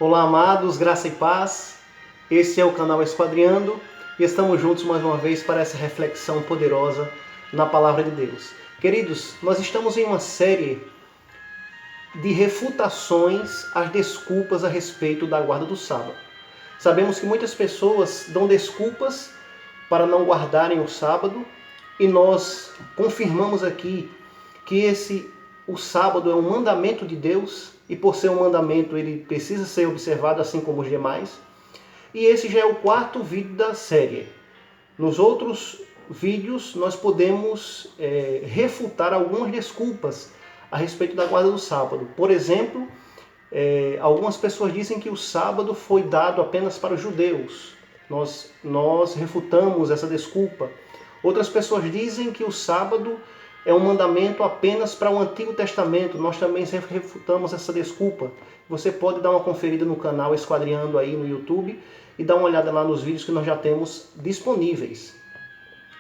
Olá, amados, graça e paz. Esse é o canal Esquadriando e estamos juntos mais uma vez para essa reflexão poderosa na Palavra de Deus. Queridos, nós estamos em uma série de refutações às desculpas a respeito da guarda do sábado. Sabemos que muitas pessoas dão desculpas para não guardarem o sábado e nós confirmamos aqui que o sábado é um mandamento de Deus e por ser um mandamento ele precisa ser observado assim como os demais. E esse já é o quarto vídeo da série. Nos outros vídeos nós podemos refutar algumas desculpas a respeito da guarda do sábado. Por exemplo, algumas pessoas dizem que o sábado foi dado apenas para os judeus. Nós refutamos essa desculpa. Outras pessoas dizem que o sábado é um mandamento apenas para o Antigo Testamento. Nós também refutamos essa desculpa. Você pode dar uma conferida no canal Esquadriando aí no YouTube e dar uma olhada lá nos vídeos que nós já temos disponíveis.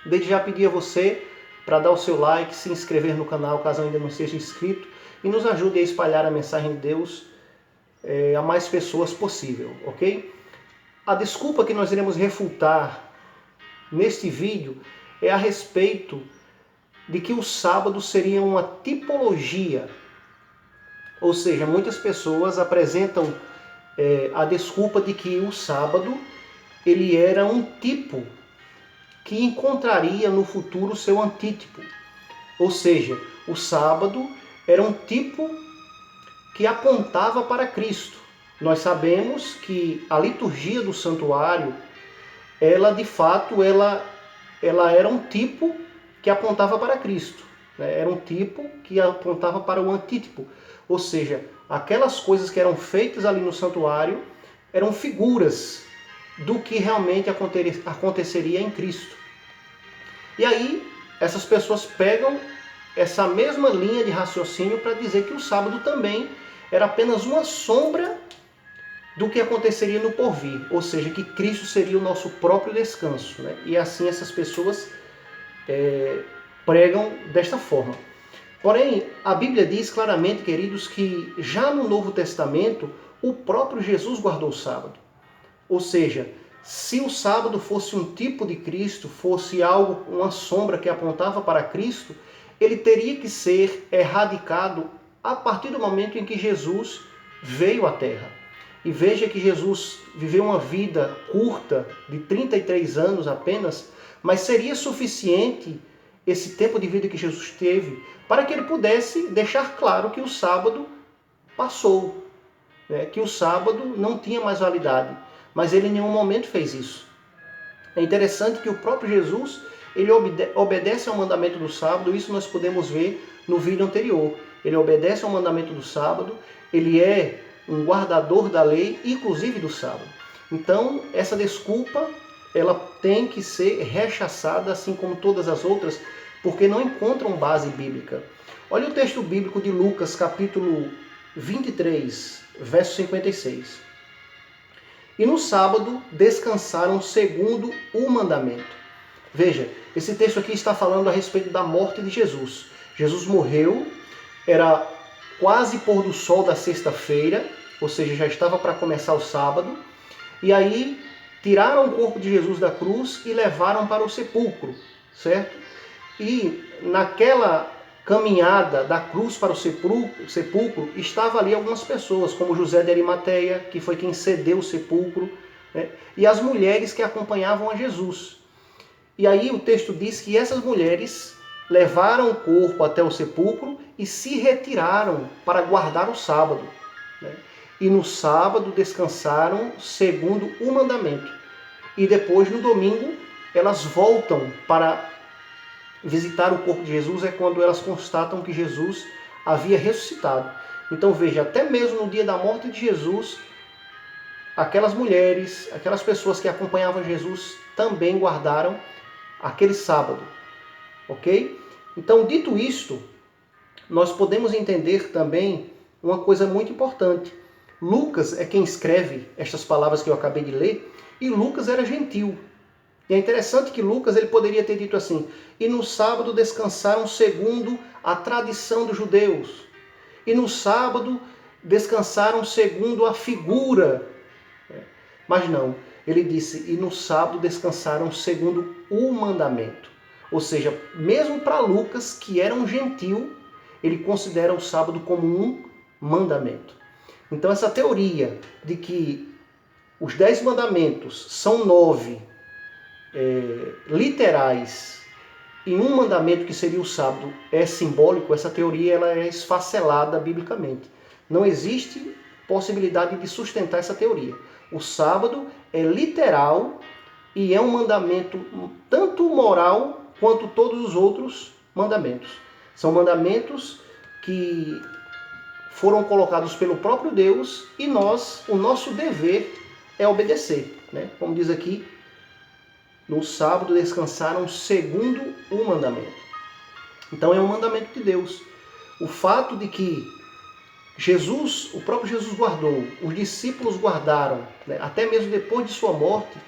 Desde já pedir a você para dar o seu like, se inscrever no canal caso ainda não seja inscrito e nos ajude a espalhar a mensagem de Deus a mais pessoas possível, ok? A desculpa que nós iremos refutar neste vídeo é a respeito de que o sábado seria uma tipologia. Ou seja, muitas pessoas apresentam a desculpa de que o sábado ele era um tipo que encontraria no futuro seu antítipo. Ou seja, o sábado era um tipo que apontava para Cristo. Nós sabemos que a liturgia do santuário, ela de fato, ela era um tipo que apontava para Cristo. Era um tipo que apontava para o antítipo. Ou seja, aquelas coisas que eram feitas ali no santuário eram figuras do que realmente aconteceria em Cristo. E aí, essas pessoas pegam essa mesma linha de raciocínio para dizer que o sábado também era apenas uma sombra do que aconteceria no porvir. Ou seja, que Cristo seria o nosso próprio descanso. E assim essas pessoas pregam desta forma. Porém, a Bíblia diz claramente, queridos, que já no Novo Testamento, o próprio Jesus guardou o sábado. Ou seja, se o sábado fosse um tipo de Cristo, fosse algo, uma sombra que apontava para Cristo, ele teria que ser erradicado a partir do momento em que Jesus veio à Terra. E veja que Jesus viveu uma vida curta, de 33 anos apenas, mas seria suficiente esse tempo de vida que Jesus teve para que ele pudesse deixar claro que o sábado passou, que o sábado não tinha mais validade. Mas ele em nenhum momento fez isso. É interessante que o próprio Jesus, ele obedece ao mandamento do sábado, isso nós podemos ver no vídeo anterior. Ele obedece ao mandamento do sábado, ele é um guardador da lei, inclusive do sábado. Então, essa desculpa, ela tem que ser rechaçada, assim como todas as outras, porque não encontram base bíblica. Olha o texto bíblico de Lucas, capítulo 23, verso 56. E no sábado descansaram segundo o mandamento. Veja, esse texto aqui está falando a respeito da morte de Jesus. Jesus morreu, era quase pôr do sol da sexta-feira, ou seja, já estava para começar o sábado, e aí tiraram o corpo de Jesus da cruz e levaram para o sepulcro, certo? E naquela caminhada da cruz para o sepulcro, estava ali algumas pessoas, como José de Arimateia, que foi quem cedeu o sepulcro, e as mulheres que acompanhavam a Jesus. E aí o texto diz que essas mulheres levaram o corpo até o sepulcro e se retiraram para guardar o sábado. E no sábado descansaram segundo o mandamento. E depois, no domingo, elas voltam para visitar o corpo de Jesus, é quando elas constatam que Jesus havia ressuscitado. Então veja, até mesmo no dia da morte de Jesus, aquelas mulheres, aquelas pessoas que acompanhavam Jesus também guardaram aquele sábado, ok? Então, dito isto, nós podemos entender também uma coisa muito importante. Lucas é quem escreve estas palavras que eu acabei de ler, e Lucas era gentil. E é interessante que Lucas ele poderia ter dito assim: e no sábado descansaram segundo a tradição dos judeus. E no sábado descansaram segundo a figura. Mas não, ele disse, e no sábado descansaram segundo o mandamento. Ou seja, mesmo para Lucas, que era um gentil, ele considera o sábado como um mandamento. Então essa teoria de que os 10 mandamentos são 9 literais e um mandamento que seria o sábado é simbólico, essa teoria ela é esfacelada biblicamente. Não existe possibilidade de sustentar essa teoria. O sábado é literal e é um mandamento tanto moral quanto todos os outros mandamentos. São mandamentos que foram colocados pelo próprio Deus e o nosso dever é obedecer. Né? Como diz aqui, no sábado descansaram segundo o mandamento. Então é um mandamento de Deus. O fato de que Jesus, o próprio Jesus guardou, os discípulos guardaram, né, até mesmo depois de sua morte,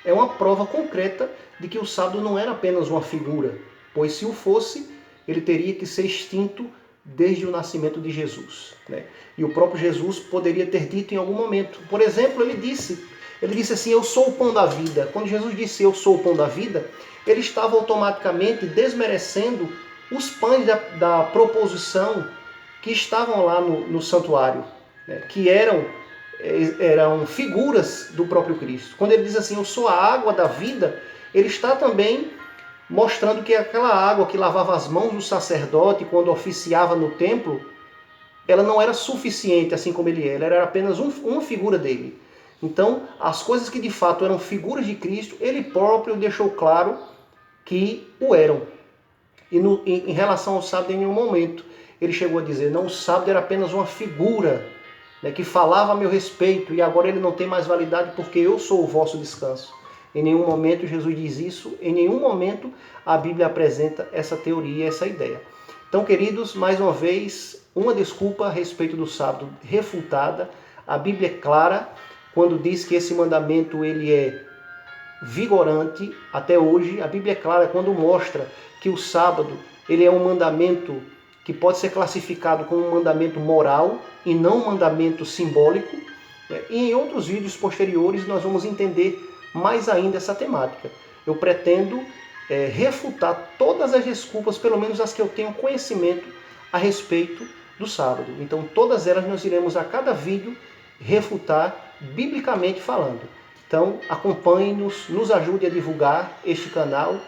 é uma prova concreta de que o sábado não era apenas uma figura, pois se o fosse, ele teria que ser extinto desde o nascimento de Jesus. Né? E o próprio Jesus poderia ter dito em algum momento. Por exemplo, ele disse assim, eu sou o pão da vida. Quando Jesus disse, eu sou o pão da vida, ele estava automaticamente desmerecendo os pães da proposição que estavam lá no santuário, né? Que eram figuras do próprio Cristo. Quando ele diz assim, eu sou a água da vida, ele está também mostrando que aquela água que lavava as mãos do sacerdote quando oficiava no templo, ela não era suficiente assim como ele era apenas uma figura dele. Então, as coisas que de fato eram figuras de Cristo, ele próprio deixou claro que o eram. E em relação ao sábado, em nenhum momento ele chegou a dizer, não, o sábado era apenas uma figura, né, que falava a meu respeito, e agora ele não tem mais validade porque eu sou o vosso descanso. Em nenhum momento Jesus diz isso, em nenhum momento a Bíblia apresenta essa teoria, essa ideia. Então, queridos, mais uma vez, uma desculpa a respeito do sábado refutada. A Bíblia é clara quando diz que esse mandamento ele é vigorante até hoje. A Bíblia é clara quando mostra que o sábado ele é um mandamento que pode ser classificado como um mandamento moral e não um mandamento simbólico. E em outros vídeos posteriores nós vamos entender mais ainda essa temática. Eu pretendo refutar todas as desculpas, pelo menos as que eu tenho conhecimento a respeito do sábado. Então todas elas nós iremos a cada vídeo refutar biblicamente falando. Então acompanhe-nos, nos ajude a divulgar este canal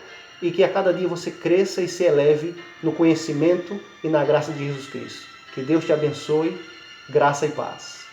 e que a cada dia você cresça e se eleve no conhecimento e na graça de Jesus Cristo. Que Deus te abençoe, graça e paz.